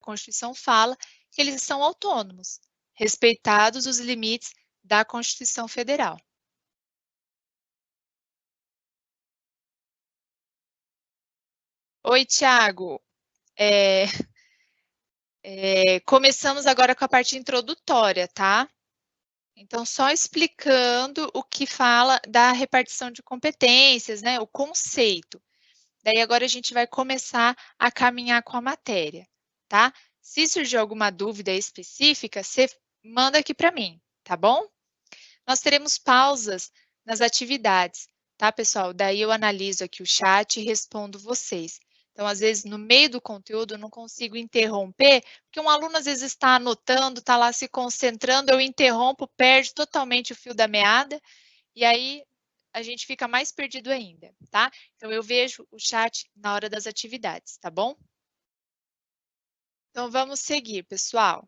Constituição fala que eles são autônomos, respeitados os limites da Constituição Federal. Oi, Tiago. Começamos agora com a parte introdutória, tá? Então, só explicando o que fala da repartição de competências, né? O conceito. Daí agora a gente vai começar a caminhar com a matéria, tá? Se surgir alguma dúvida específica, você manda aqui para mim, tá bom? Nós teremos pausas nas atividades, tá, pessoal? Daí eu analiso aqui o chat e respondo vocês. Então, às vezes, no meio do conteúdo, eu não consigo interromper, porque um aluno, às vezes, está anotando, está lá se concentrando, eu interrompo, perde totalmente o fio da meada, e aí a gente fica mais perdido ainda, tá? Então, eu vejo o chat na hora das atividades, tá bom? Então, vamos seguir, pessoal.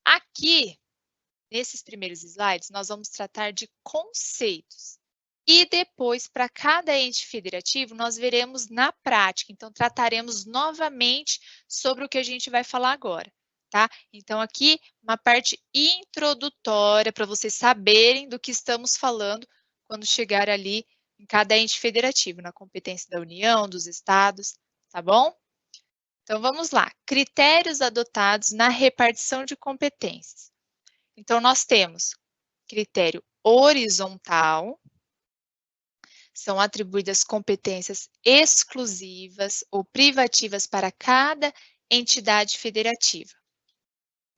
Aqui, nesses primeiros slides, nós vamos tratar de conceitos. E depois, para cada ente federativo, nós veremos na prática. Então, trataremos novamente sobre o que a gente vai falar agora, tá? Então, aqui, uma parte introdutória para vocês saberem do que estamos falando quando chegar ali em cada ente federativo, na competência da União, dos estados, tá bom? Então, vamos lá. Critérios adotados na repartição de competências. Então, nós temos critério horizontal, são atribuídas competências exclusivas ou privativas para cada entidade federativa.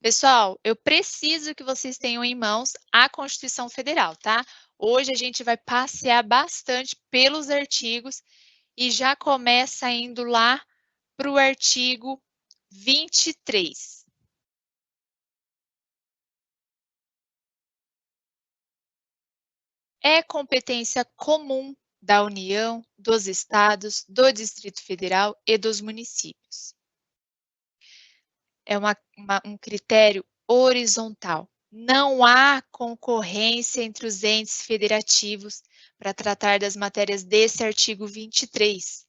Pessoal, eu preciso que vocês tenham em mãos a Constituição Federal, tá? Hoje a gente vai passear bastante pelos artigos e já começa indo lá para o artigo 23. É competência comum da União, dos estados, do Distrito Federal e dos municípios. É um critério horizontal. Não há concorrência entre os entes federativos para tratar das matérias desse artigo 23.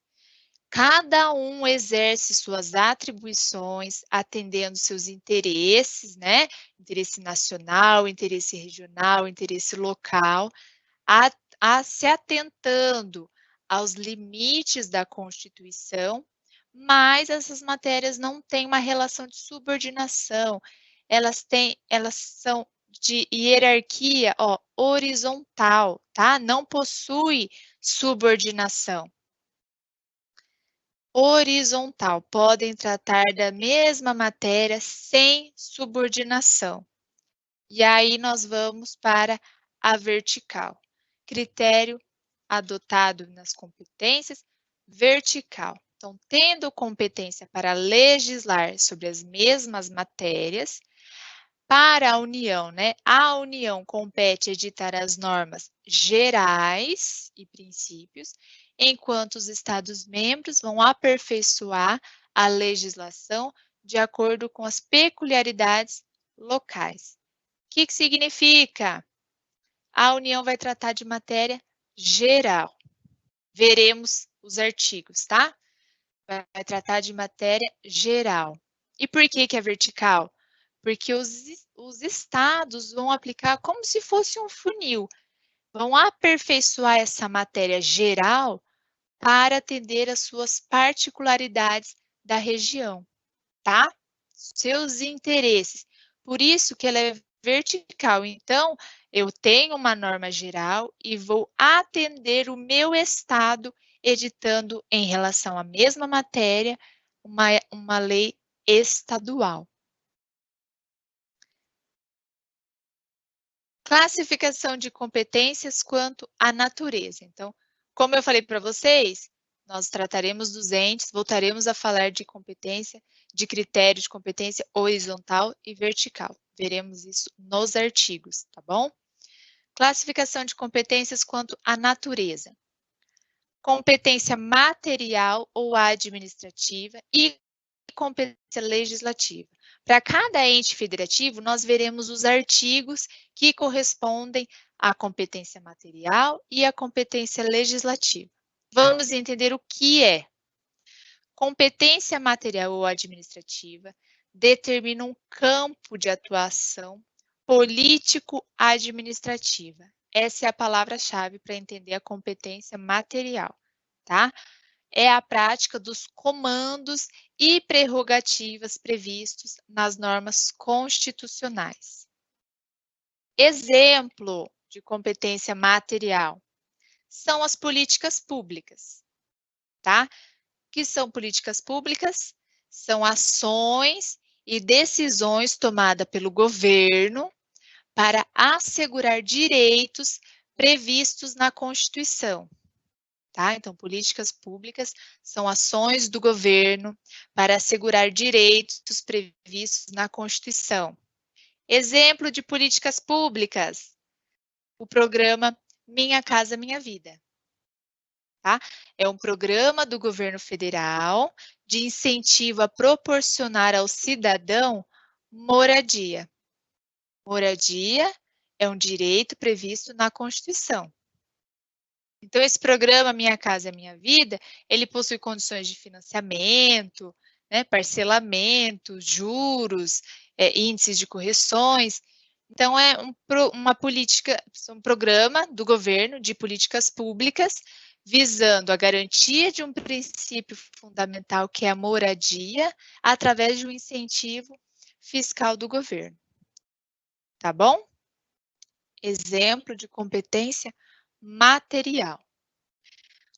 Cada um exerce suas atribuições, atendendo seus interesses, né? Interesse nacional, interesse regional, interesse local, se atentando aos limites da Constituição, mas essas matérias não têm uma relação de subordinação, elas são de hierarquia, horizontal, tá? Não possui subordinação. Horizontal, podem tratar da mesma matéria sem subordinação. E aí nós vamos para a vertical. Critério adotado nas competências, vertical. Então, tendo competência para legislar sobre as mesmas matérias, para a União, né? A União compete editar as normas gerais e princípios, enquanto os Estados-membros vão aperfeiçoar a legislação de acordo com as peculiaridades locais. O que significa? A União vai tratar de matéria geral. Veremos os artigos, tá? Vai tratar de matéria geral. E por que é vertical? Porque os estados vão aplicar como se fosse um funil. Vão aperfeiçoar essa matéria geral para atender às suas particularidades da região, tá? Seus interesses. Por isso que ela é vertical. Então, eu tenho uma norma geral e vou atender o meu estado editando em relação à mesma matéria uma lei estadual. Classificação de competências quanto à natureza. Então, como eu falei para vocês, nós trataremos dos entes, voltaremos a falar de competência, de critério de competência horizontal e vertical. Veremos isso nos artigos, tá bom? Classificação de competências quanto à natureza. Competência material ou administrativa e competência legislativa. Para cada ente federativo, nós veremos os artigos que correspondem à competência material e à competência legislativa. Vamos entender o que é. competência material ou administrativa determina um campo de atuação político-administrativa. Essa é a palavra-chave para entender a competência material, tá? É a prática dos comandos e prerrogativas previstos nas normas constitucionais. Exemplo de competência material são as políticas públicas, tá? Que são políticas públicas? São ações e decisões tomadas pelo governo para assegurar direitos previstos na Constituição. Tá? Então, políticas públicas são ações do governo para assegurar direitos previstos na Constituição. Exemplo de políticas públicas, o programa Minha Casa Minha Vida. Tá? É um programa do governo federal de incentivo a proporcionar ao cidadão moradia. Moradia é um direito previsto na Constituição. Então, esse programa Minha Casa Minha Vida, ele possui condições de financiamento, né, parcelamento, juros, índices de correções. Então, é uma política, um programa do governo de políticas públicas visando a garantia de um princípio fundamental que é a moradia, através de um incentivo fiscal do governo. Tá bom? Exemplo de competência material.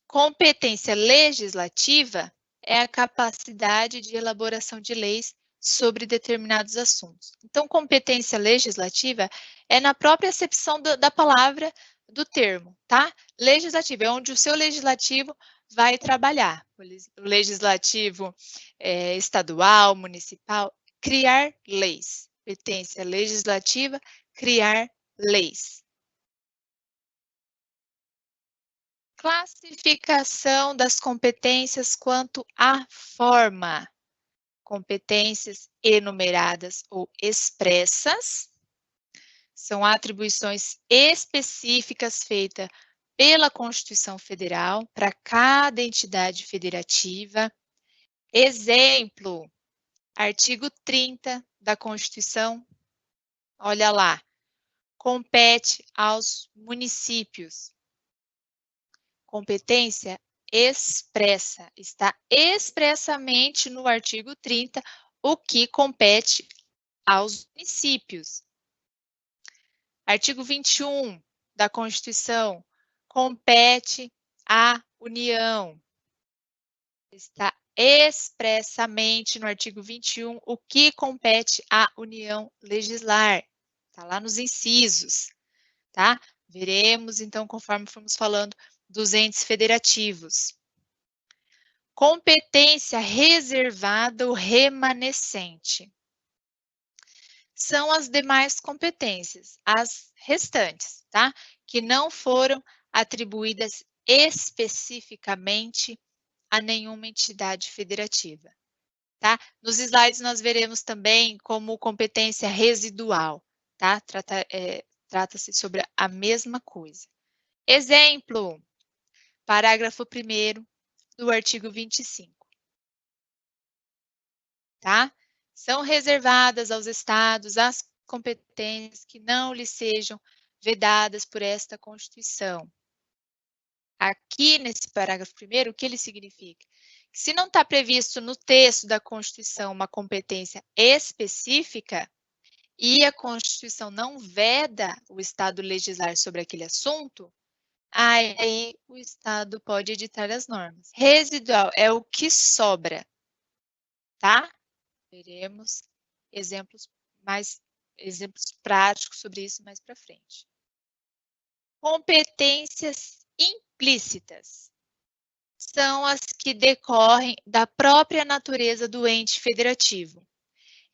Competência legislativa é a capacidade de elaboração de leis sobre determinados assuntos. Então, competência legislativa é na própria acepção da palavra, do termo, tá? Legislativo é onde o seu legislativo vai trabalhar. O legislativo estadual, municipal, criar leis. Competência legislativa, criar leis. Classificação das competências quanto à forma. Competências enumeradas ou expressas são atribuições específicas feitas pela Constituição Federal para cada entidade federativa. Exemplo, artigo 30 da Constituição. Olha lá, compete aos municípios. Competência expressa, está expressamente no artigo 30 o que compete aos municípios. Artigo 21 da Constituição, compete à União. Está expressamente no artigo 21 o que compete à União legislar. Está lá nos incisos, tá? Veremos, então, conforme formos falando, dos entes federativos. Competência reservada ou remanescente. São as demais competências, as restantes, tá? Que não foram atribuídas especificamente a nenhuma entidade federativa, tá? Nos slides nós veremos também como competência residual, tá? Trata-se sobre a mesma coisa. Exemplo, parágrafo 1º do artigo 25. Tá? São reservadas aos estados as competências que não lhes sejam vedadas por esta Constituição. Aqui, nesse parágrafo 1º, o que ele significa? Que se não está previsto no texto da Constituição uma competência específica e a Constituição não veda o Estado legislar sobre aquele assunto, aí o Estado pode editar as normas. Residual é o que sobra, tá? Veremos exemplos práticos sobre isso mais para frente. Competências implícitas são as que decorrem da própria natureza do ente federativo,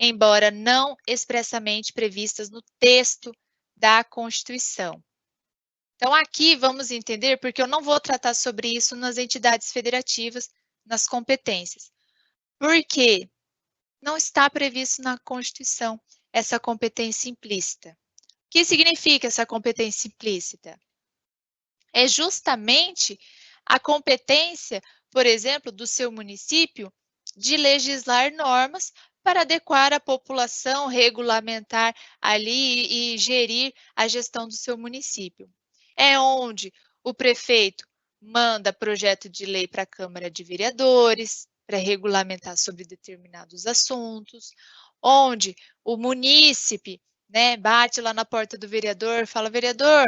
embora não expressamente previstas no texto da Constituição. Então, aqui vamos entender, porque eu não vou tratar sobre isso nas entidades federativas, nas competências. Por quê? Não está previsto na Constituição essa competência implícita. O que significa essa competência implícita? É justamente a competência, por exemplo, do seu município de legislar normas para adequar a população, regulamentar ali e gerir a gestão do seu município. É onde o prefeito manda projeto de lei para a Câmara de Vereadores, para regulamentar sobre determinados assuntos, onde o munícipe, né, bate lá na porta do vereador, fala: vereador,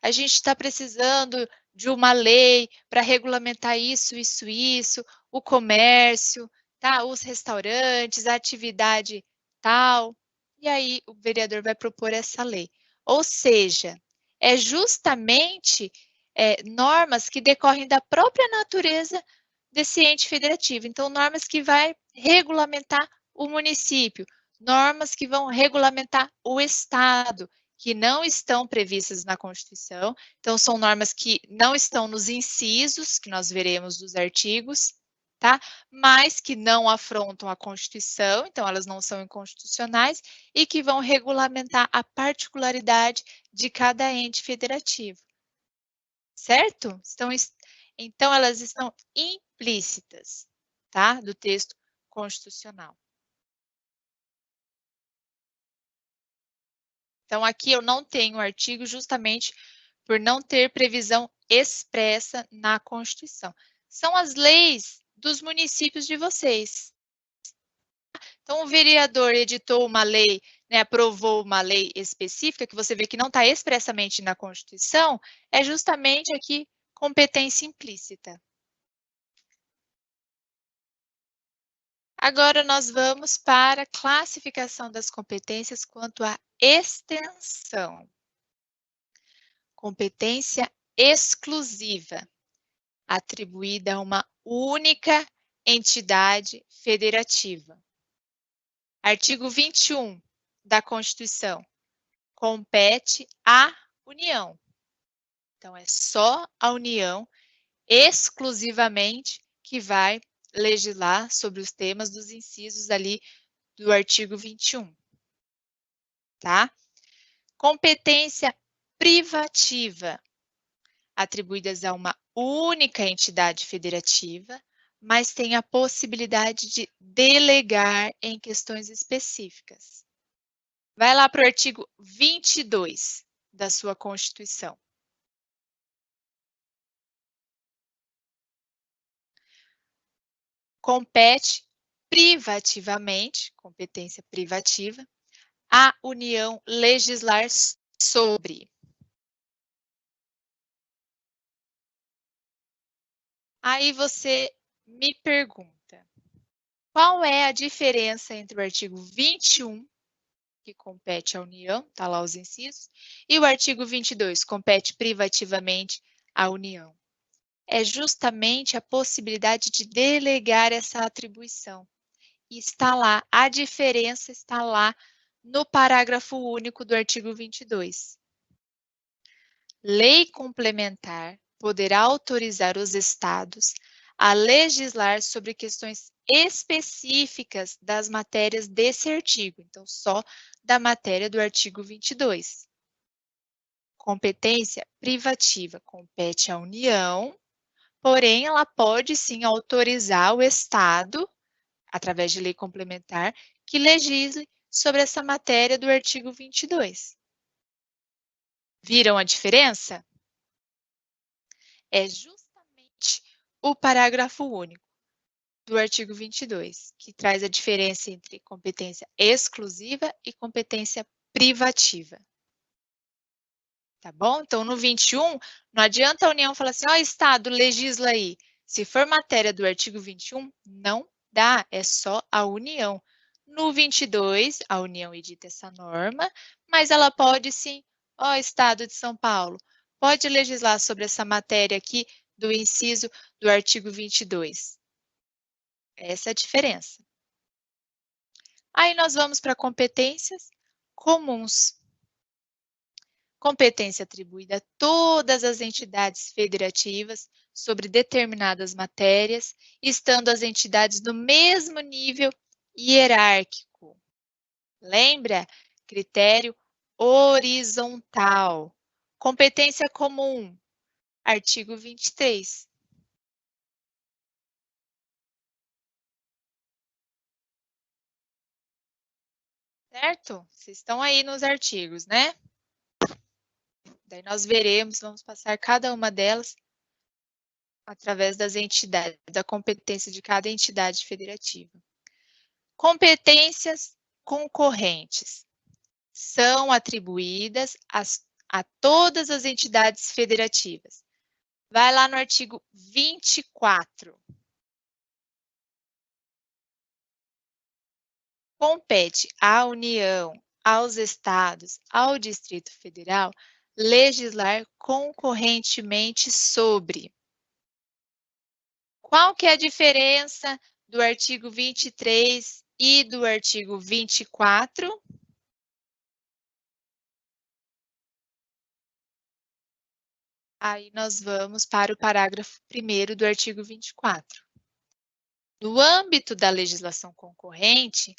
a gente está precisando de uma lei para regulamentar isso, isso, isso, o comércio, tá? Os restaurantes, a atividade tal. E aí o vereador vai propor essa lei. Ou seja, é justamente normas que decorrem da própria natureza desse ente federativo. Então, normas que vai regulamentar o município, normas que vão regulamentar o Estado, que não estão previstas na Constituição. Então, são normas que não estão nos incisos, que nós veremos dos artigos, tá? Mas que não afrontam a Constituição, então elas não são inconstitucionais, e que vão regulamentar a particularidade de cada ente federativo. Certo? Então, elas estão implícitas, tá? Do texto constitucional. Então, aqui eu não tenho artigo justamente por não ter previsão expressa na Constituição. São as leis dos municípios de vocês. Então, o vereador editou uma lei, né, aprovou uma lei específica, que você vê que não está expressamente na Constituição, é justamente aqui competência implícita. Agora nós vamos para a classificação das competências quanto à extensão. Competência exclusiva, atribuída a uma única entidade federativa. Artigo 21 da Constituição. Compete à União. Então, é só a União, exclusivamente, que vai legislar sobre os temas dos incisos ali do artigo 21. Tá? Competência privativa, atribuídas a uma única entidade federativa, mas tem a possibilidade de delegar em questões específicas. Vai lá para o artigo 22 da sua Constituição. Compete privativamente, competência privativa, à União legislar sobre. Aí você me pergunta, qual é a diferença entre o artigo 21, que compete à União, está lá os incisos, e o artigo 22, compete privativamente à União? É justamente a possibilidade de delegar essa atribuição. E está lá, a diferença está lá no parágrafo único do artigo 22. Lei complementar poderá autorizar os estados a legislar sobre questões específicas das matérias desse artigo, então só da matéria do artigo 22. Competência privativa compete à União, porém ela pode sim autorizar o estado, através de lei complementar, que legisle sobre essa matéria do artigo 22. Viram a diferença? É justamente o parágrafo único do artigo 22, que traz a diferença entre competência exclusiva e competência privativa. Tá bom? Então, no 21, não adianta a União falar assim, ó, Estado, legisla aí. Se for matéria do artigo 21, não dá, é só a União. No 22, a União edita essa norma, mas ela pode sim, ó, Estado de São Paulo, pode legislar sobre essa matéria aqui do inciso do artigo 22. Essa é a diferença. Aí nós vamos para competências comuns. Competência atribuída a todas as entidades federativas sobre determinadas matérias, estando as entidades no mesmo nível hierárquico. Lembra? Critério horizontal. Competência comum, artigo 23. certo? Vocês estão aí nos artigos, né? Daí nós veremos, vamos passar cada uma delas através das entidades, da competência de cada entidade federativa. Competências concorrentes são atribuídas a todas as entidades federativas. Vai lá no artigo 24. Compete à União, aos Estados, ao Distrito Federal, legislar concorrentemente sobre. Qual que é a diferença do artigo 23 e do artigo 24? Aí nós vamos para o parágrafo 1º do artigo 24. No âmbito da legislação concorrente,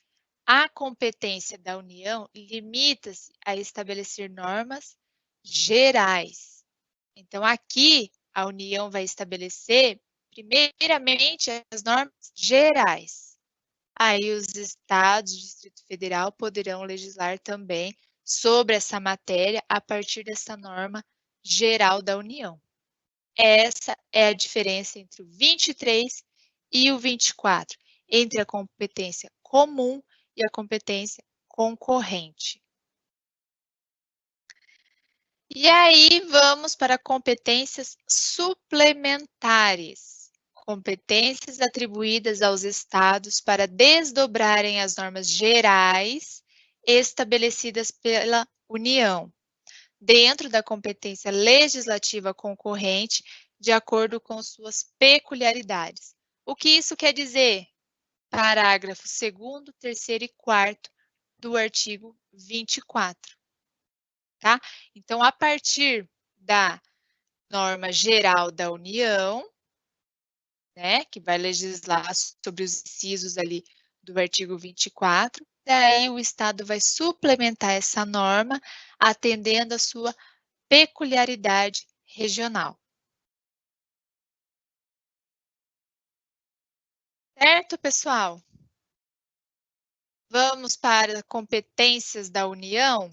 a competência da União limita-se a estabelecer normas gerais. Então, aqui, a União vai estabelecer, primeiramente, as normas gerais. Aí, os estados, o Distrito Federal, poderão legislar também sobre essa matéria a partir dessa norma geral da União. Essa é a diferença entre o 23 e o 24, entre a competência comum e a competência concorrente. E aí vamos para competências suplementares. Competências atribuídas aos estados para desdobrarem as normas gerais estabelecidas pela União, dentro da competência legislativa concorrente, de acordo com suas peculiaridades. O que isso quer dizer? Parágrafo 2º, 3º e 4º do artigo 24. Tá? Então, a partir da norma geral da União, né, que vai legislar sobre os incisos ali do artigo 24, daí o Estado vai suplementar essa norma, atendendo a sua peculiaridade regional. Certo, pessoal? Vamos para competências da União?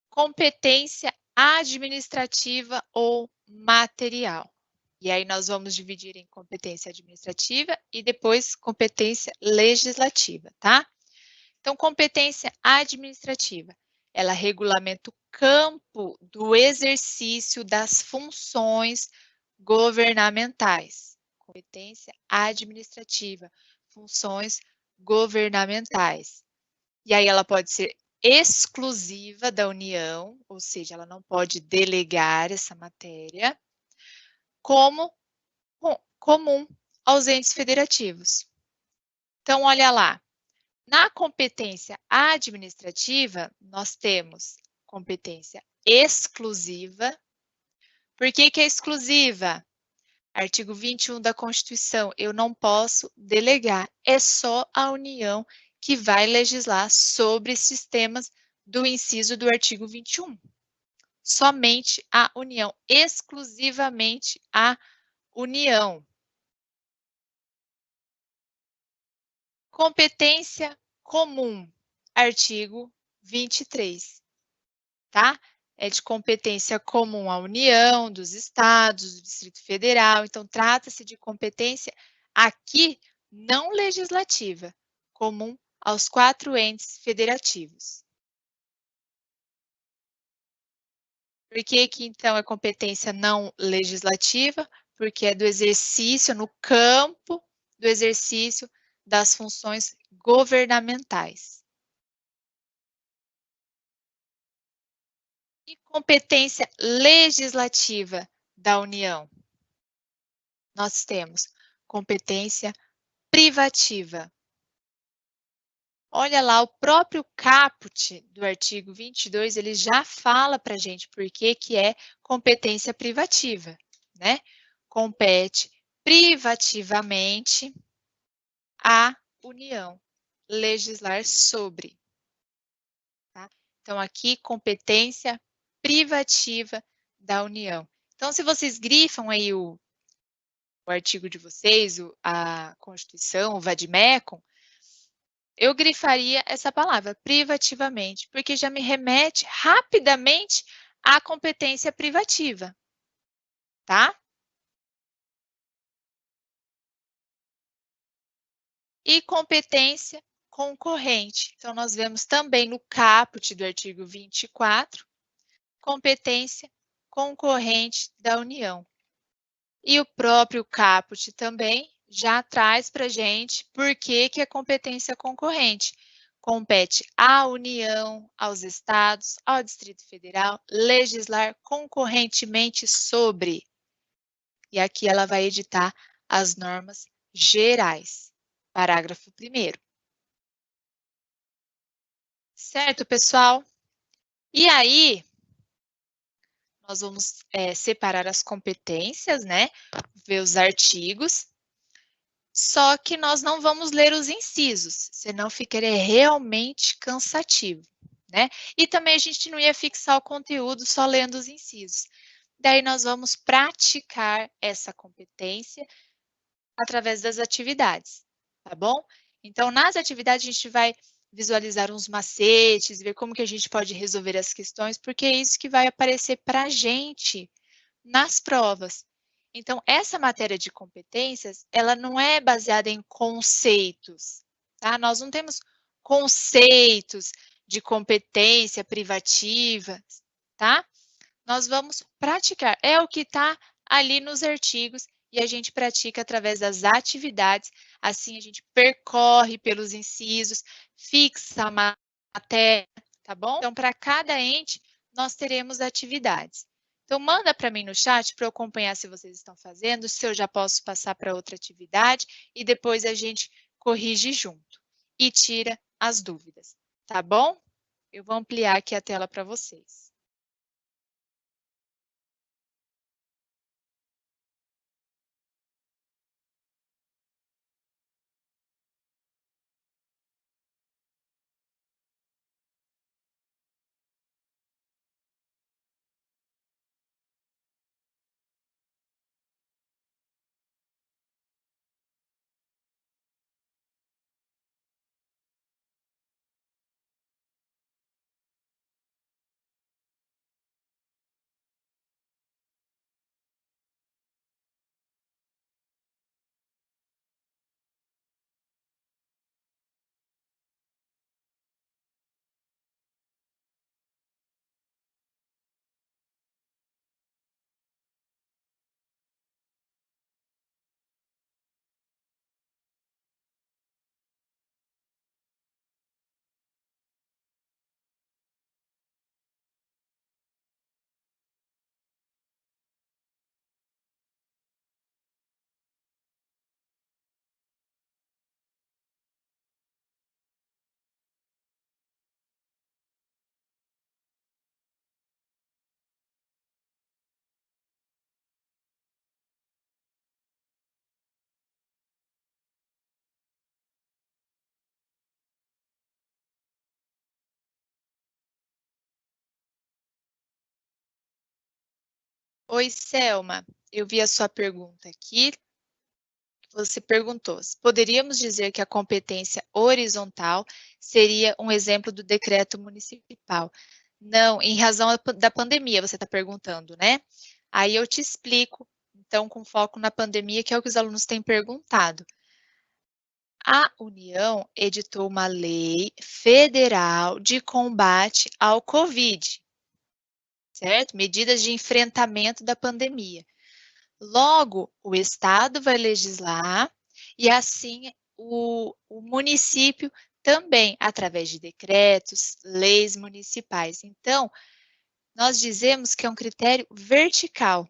Competência administrativa ou material. E aí nós vamos dividir em competência administrativa e depois competência legislativa, tá? Então, competência administrativa, ela regulamenta o campo do exercício das funções governamentais. Competência administrativa, funções governamentais. E aí ela pode ser exclusiva da União, ou seja, ela não pode delegar essa matéria, como comum aos entes federativos. Então, olha lá, na competência administrativa, nós temos competência exclusiva. Por que que é exclusiva? Artigo 21 da Constituição, eu não posso delegar, é só a União que vai legislar sobre esses temas do inciso do artigo 21. Somente a União, exclusivamente a União. Competência comum, artigo 23, tá? É de competência comum à União, dos estados, do Distrito Federal. Então, trata-se de competência aqui não legislativa, comum aos 4 entes federativos. Por que que, então, é competência não legislativa? Porque é do exercício, no campo do exercício das funções governamentais. E competência legislativa da União? Nós temos competência privativa. Olha lá, o próprio caput do artigo 22, ele já fala para a gente por que que é competência privativa, né? Compete privativamente à União legislar sobre. Tá? Então, aqui, competência privativa da União. Então, se vocês grifam aí o artigo de vocês, a Constituição, o vade-mecum, eu grifaria essa palavra, privativamente, porque já me remete rapidamente à competência privativa, tá? E competência concorrente. Então, nós vemos também no caput do artigo 24, competência concorrente da União. E o próprio caput também já traz para a gente por que é competência concorrente. Compete à União, aos Estados, ao Distrito Federal, legislar concorrentemente sobre. E aqui ela vai editar as normas gerais. Parágrafo 1º. Certo, pessoal? E aí, nós vamos separar as competências, né? Ver os artigos. Só que nós não vamos ler os incisos, senão ficaria realmente cansativo, né? E também a gente não ia fixar o conteúdo só lendo os incisos. Daí nós vamos praticar essa competência através das atividades, tá bom? Então, nas atividades, a gente vai visualizar uns macetes, ver como que a gente pode resolver as questões, porque é isso que vai aparecer para a gente nas provas. Então, essa matéria de competências, ela não é baseada em conceitos, tá? Nós não temos conceitos de competência privativa, tá? Nós vamos praticar. É o que está ali nos artigos e a gente pratica através das atividades. Assim, a gente percorre pelos incisos, fixa a matéria, tá bom? Então, para cada ente, nós teremos atividades. Então, manda para mim no chat para eu acompanhar se vocês estão fazendo, se eu já posso passar para outra atividade e depois a gente corrige junto e tira as dúvidas, tá bom? Eu vou ampliar aqui a tela para vocês. Oi, Selma, eu vi a sua pergunta aqui. Você perguntou: poderíamos dizer que a competência horizontal seria um exemplo do decreto municipal? Não, em razão da pandemia, você está perguntando, né? Aí eu te explico, então, com foco na pandemia, que é o que os alunos têm perguntado. A União editou uma lei federal de combate ao Covid, certo? Medidas de enfrentamento da pandemia. Logo, o Estado vai legislar e, assim, o município também, através de decretos, leis municipais. Então, nós dizemos que é um critério vertical,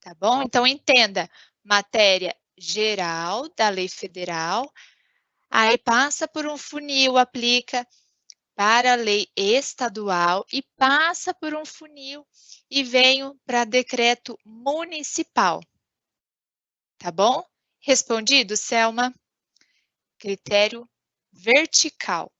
tá bom? Então, entenda, matéria geral da lei federal, aí passa por um funil, aplica para a lei estadual e passa por um funil e venho para decreto municipal. Tá bom? Respondido, Selma? Critério vertical.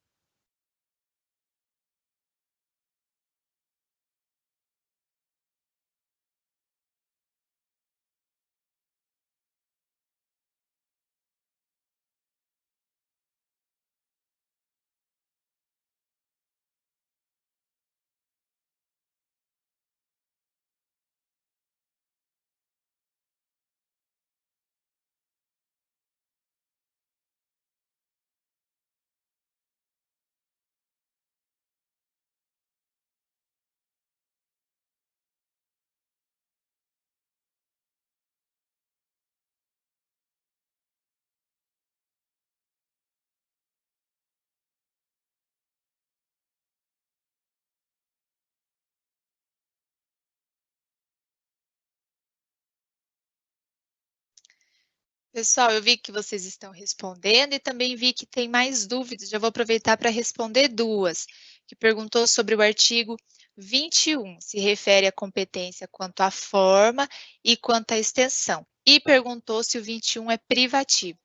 Pessoal, eu vi que vocês estão respondendo e também vi que tem mais dúvidas. Já vou aproveitar para responder duas, que perguntou sobre o artigo 21, se refere à competência quanto à forma e quanto à extensão. E perguntou se o 21 é privativo.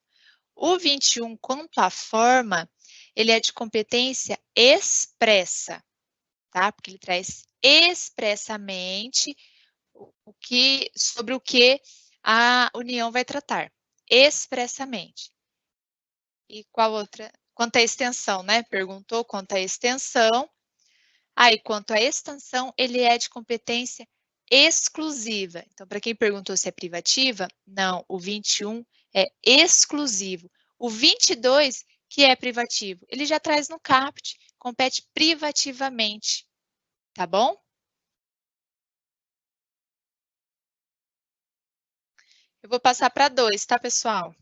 O 21, quanto à forma, ele é de competência expressa, tá? Porque ele traz expressamente sobre o que a União vai tratar, expressamente. E qual outra? Quanto à extensão, né? Perguntou quanto à extensão. E quanto à extensão, ele é de competência exclusiva. Então, para quem perguntou se é privativa, não, o 21 é exclusivo. O 22, que é privativo, ele já traz no caput, compete privativamente, tá bom? Eu vou passar para 2, tá, pessoal?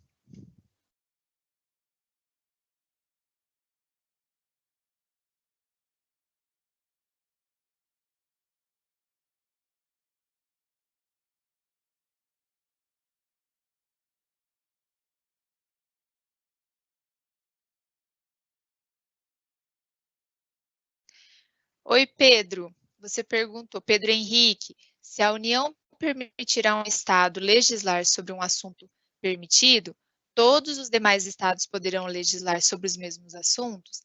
Oi, Pedro. Você perguntou, Pedro Henrique, se a União permitirá um Estado legislar sobre um assunto permitido, todos os demais Estados poderão legislar sobre os mesmos assuntos?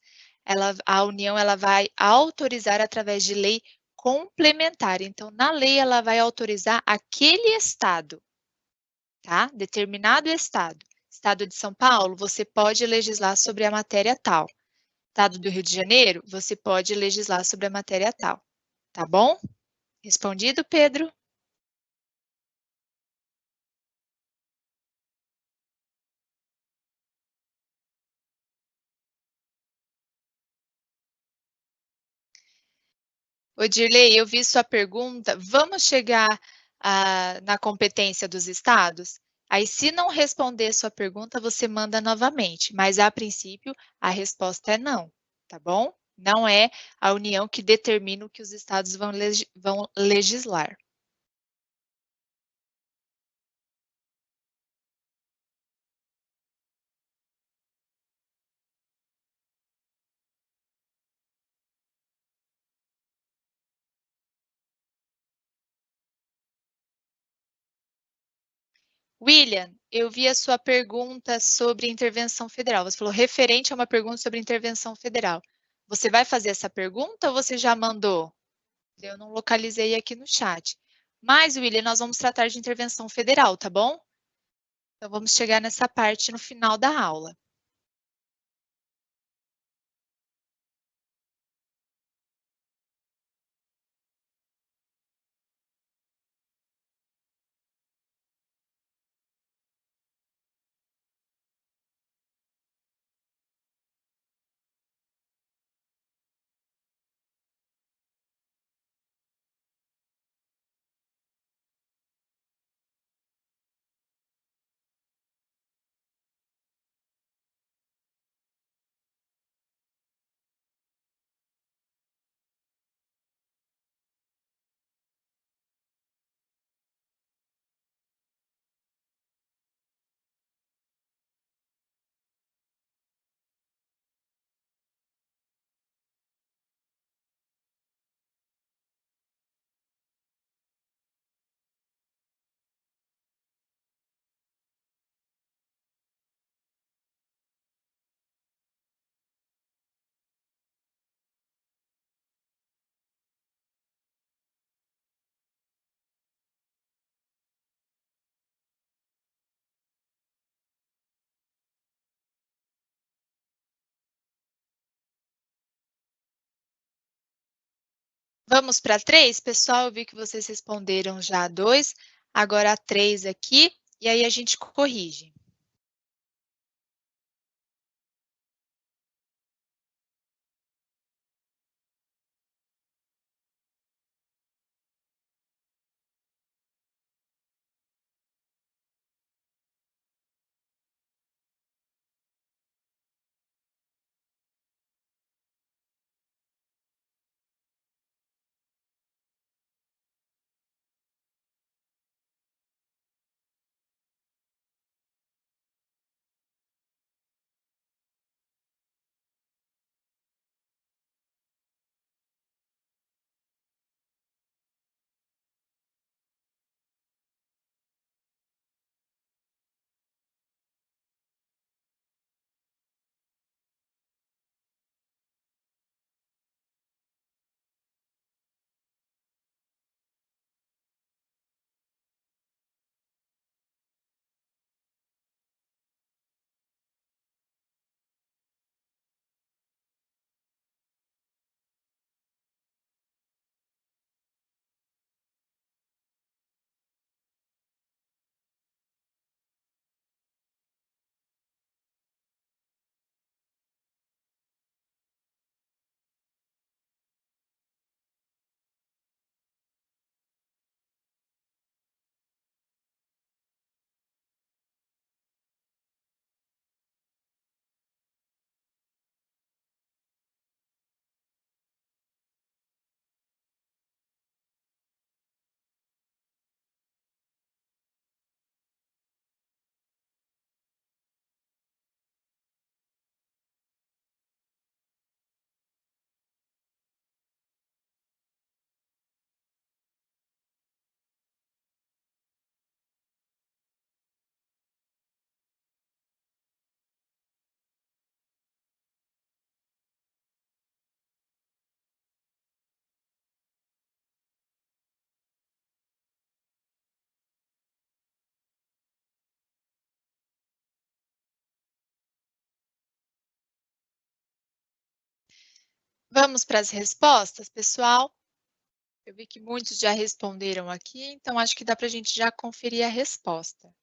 A União ela vai autorizar através de lei complementar. Então, na lei, ela vai autorizar aquele Estado, tá? Determinado Estado. Estado de São Paulo, você pode legislar sobre a matéria tal. Estado do Rio de Janeiro, você pode legislar sobre a matéria tal. Tá bom? Respondido, Pedro? Odirley, eu vi sua pergunta. Vamos chegar na competência dos estados? Aí, se não responder sua pergunta, você manda novamente. Mas, a princípio, a resposta é não, tá bom? Não é a União que determina o que os estados vão legislar. William, eu vi a sua pergunta sobre intervenção federal. Você falou referente a uma pergunta sobre intervenção federal. Você vai fazer essa pergunta ou você já mandou? Eu não localizei aqui no chat. Mas, William, nós vamos tratar de intervenção federal, tá bom? Então, vamos chegar nessa parte no final da aula. Vamos para 3, pessoal? Eu vi que vocês responderam já a 2, agora a 3 aqui, e aí a gente corrige. Vamos para as respostas, pessoal? Eu vi que muitos já responderam aqui, então acho que dá para a gente já conferir a resposta.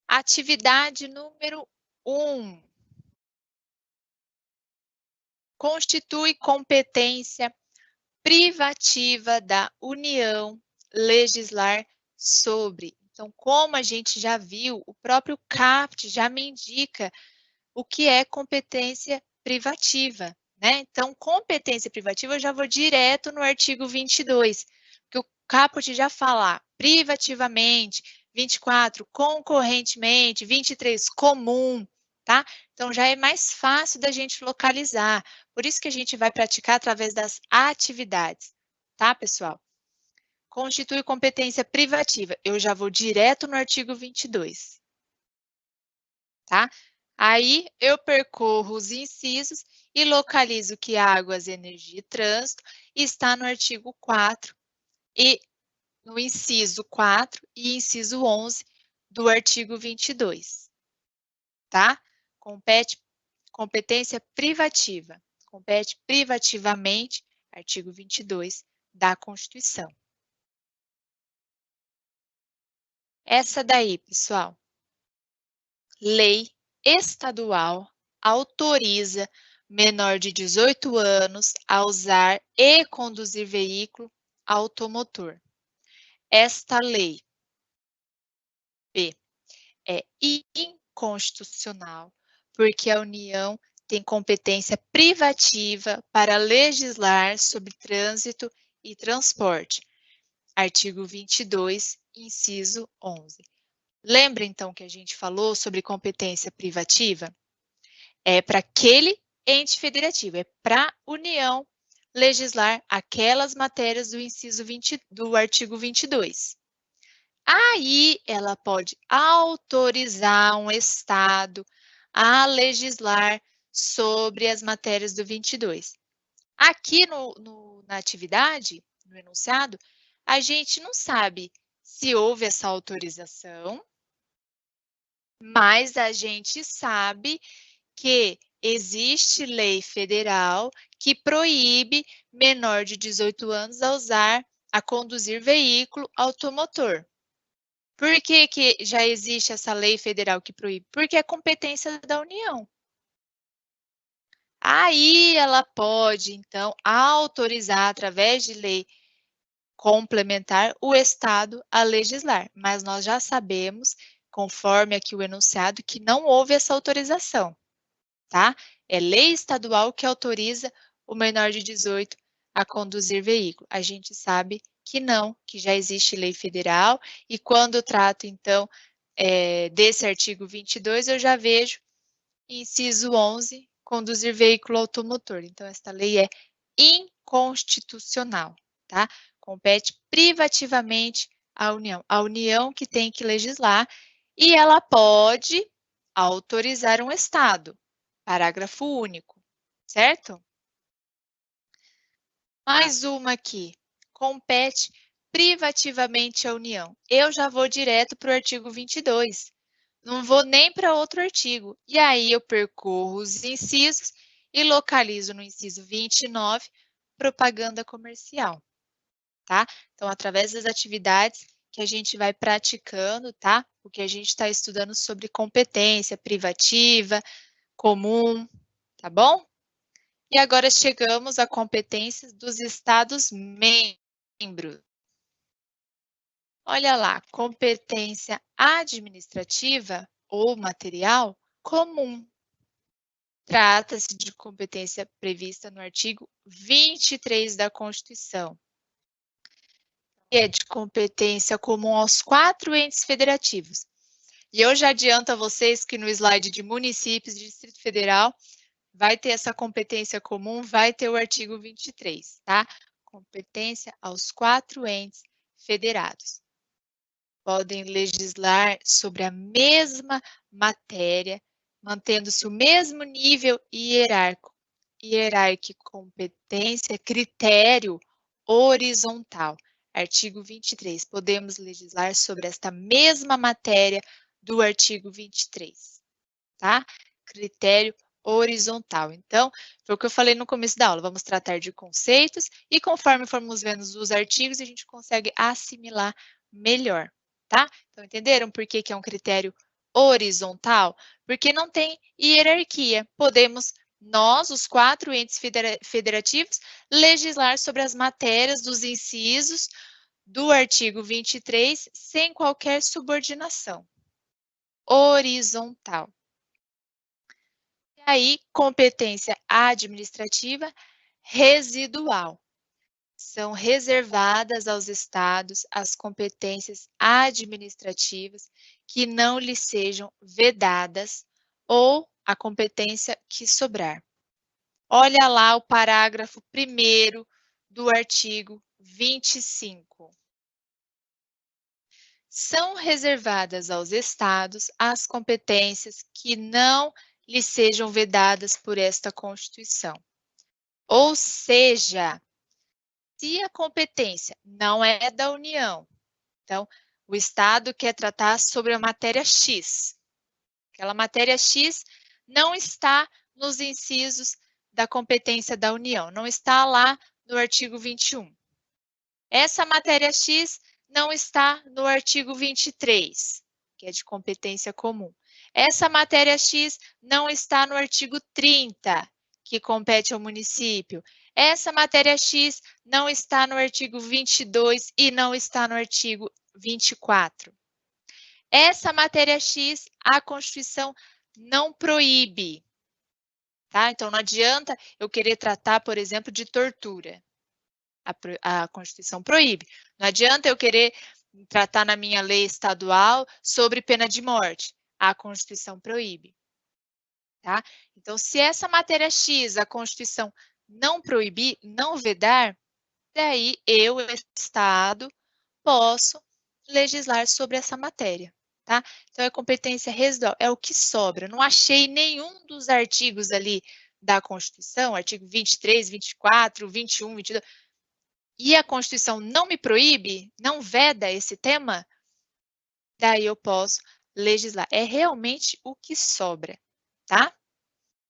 Atividade número 1. Constitui competência privativa da União legislar sobre. Então, como a gente já viu, o próprio CAPT já me indica o que é competência privativa, né? Então, competência privativa, eu já vou direto no artigo 22, que o caput já fala privativamente, 24, concorrentemente, 23, comum, tá? Então, já é mais fácil da gente localizar. Por isso que a gente vai praticar através das atividades, tá, pessoal? Constitui competência privativa. Eu já vou direto no artigo 22. Tá? Aí eu percorro os incisos e localizo que águas, energia e trânsito está no artigo 4 e no inciso 4 e inciso 11 do artigo 22, tá? Competência privativa. Compete privativamente, artigo 22 da Constituição. Essa daí, pessoal, lei estadual autoriza menor de 18 anos a usar e conduzir veículo automotor. Esta lei, B, é inconstitucional, porque a União tem competência privativa para legislar sobre trânsito e transporte. Artigo 22, inciso 11. Lembra, então, que a gente falou sobre competência privativa? É para aquele ente federativo, é para a União legislar aquelas matérias do inciso 20 do artigo 22. Aí ela pode autorizar um estado a legislar sobre as matérias do 22. Aqui na atividade, no enunciado, a gente não sabe se houve essa autorização, mas a gente sabe que existe lei federal que proíbe menor de 18 anos a conduzir veículo automotor. Por que que já existe essa lei federal que proíbe? Porque é competência da União. Aí ela pode, então, autorizar, através de lei complementar, o Estado a legislar. Mas nós já sabemos, conforme aqui o enunciado, que não houve essa autorização. Tá? É lei estadual que autoriza o menor de 18 a conduzir veículo. A gente sabe que não, que já existe lei federal, e quando trato, então, desse artigo 22, eu já vejo, inciso 11, conduzir veículo automotor. Então, esta lei é inconstitucional, tá? Compete privativamente à União. A União que tem que legislar, e ela pode autorizar um Estado. Parágrafo único, certo? Mais uma aqui. Compete privativamente à União. Eu já vou direto para o artigo 22. Não vou nem para outro artigo. E aí eu percorro os incisos e localizo no inciso 29, propaganda comercial, tá? Então, através das atividades que a gente vai praticando, tá? O que a gente está estudando sobre competência privativa, comum, tá bom? E agora chegamos a competências dos Estados-membros. Olha lá, competência administrativa ou material comum. Trata-se de competência prevista no artigo 23 da Constituição. E é de competência comum aos 4 entes federativos. E eu já adianto a vocês que no slide de municípios e Distrito Federal vai ter essa competência comum, vai ter o artigo 23, tá? Competência aos 4 entes federados. Podem legislar sobre a mesma matéria, mantendo-se o mesmo nível hierárquico, competência, critério horizontal. Artigo 23. Podemos legislar sobre esta mesma matéria do artigo 23, tá? Critério horizontal. Então, foi o que eu falei no começo da aula. Vamos tratar de conceitos e conforme formos vendo os artigos, a gente consegue assimilar melhor, tá? Então, entenderam por que que é um critério horizontal? Porque não tem hierarquia. Podemos, nós, os 4 entes federativos, legislar sobre as matérias dos incisos do artigo 23 sem qualquer subordinação. Horizontal. E aí, competência administrativa residual. São reservadas aos estados as competências administrativas que não lhes sejam vedadas ou a competência que sobrar. Olha lá o parágrafo 1º do artigo 25. São reservadas aos estados as competências que não lhes sejam vedadas por esta Constituição. Ou seja, se a competência não é da União, então o Estado quer tratar sobre a matéria X. Aquela matéria X não está nos incisos da competência da União, não está lá no artigo 21. Essa matéria X não está no artigo 23, que é de competência comum. Essa matéria X não está no artigo 30, que compete ao município. Essa matéria X não está no artigo 22 e não está no artigo 24. Essa matéria X, a Constituição não proíbe, tá? Então, não adianta eu querer tratar, por exemplo, de tortura. A Constituição proíbe. Não adianta eu querer tratar na minha lei estadual sobre pena de morte. A Constituição proíbe, tá? Então, se essa matéria X, a Constituição não proibir, não vedar, daí eu, Estado, posso legislar sobre essa matéria, tá? Então, é competência residual, é o que sobra. Não achei nenhum dos artigos ali da Constituição, artigo 23, 24, 21, 22, e a Constituição não me proíbe, não veda esse tema, daí eu posso legislar. É realmente o que sobra, tá?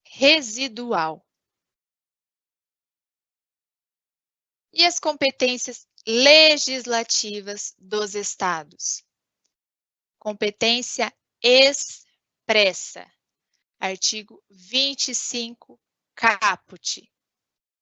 Residual. E as competências legislativas dos estados? Competência expressa. Artigo 25, caput.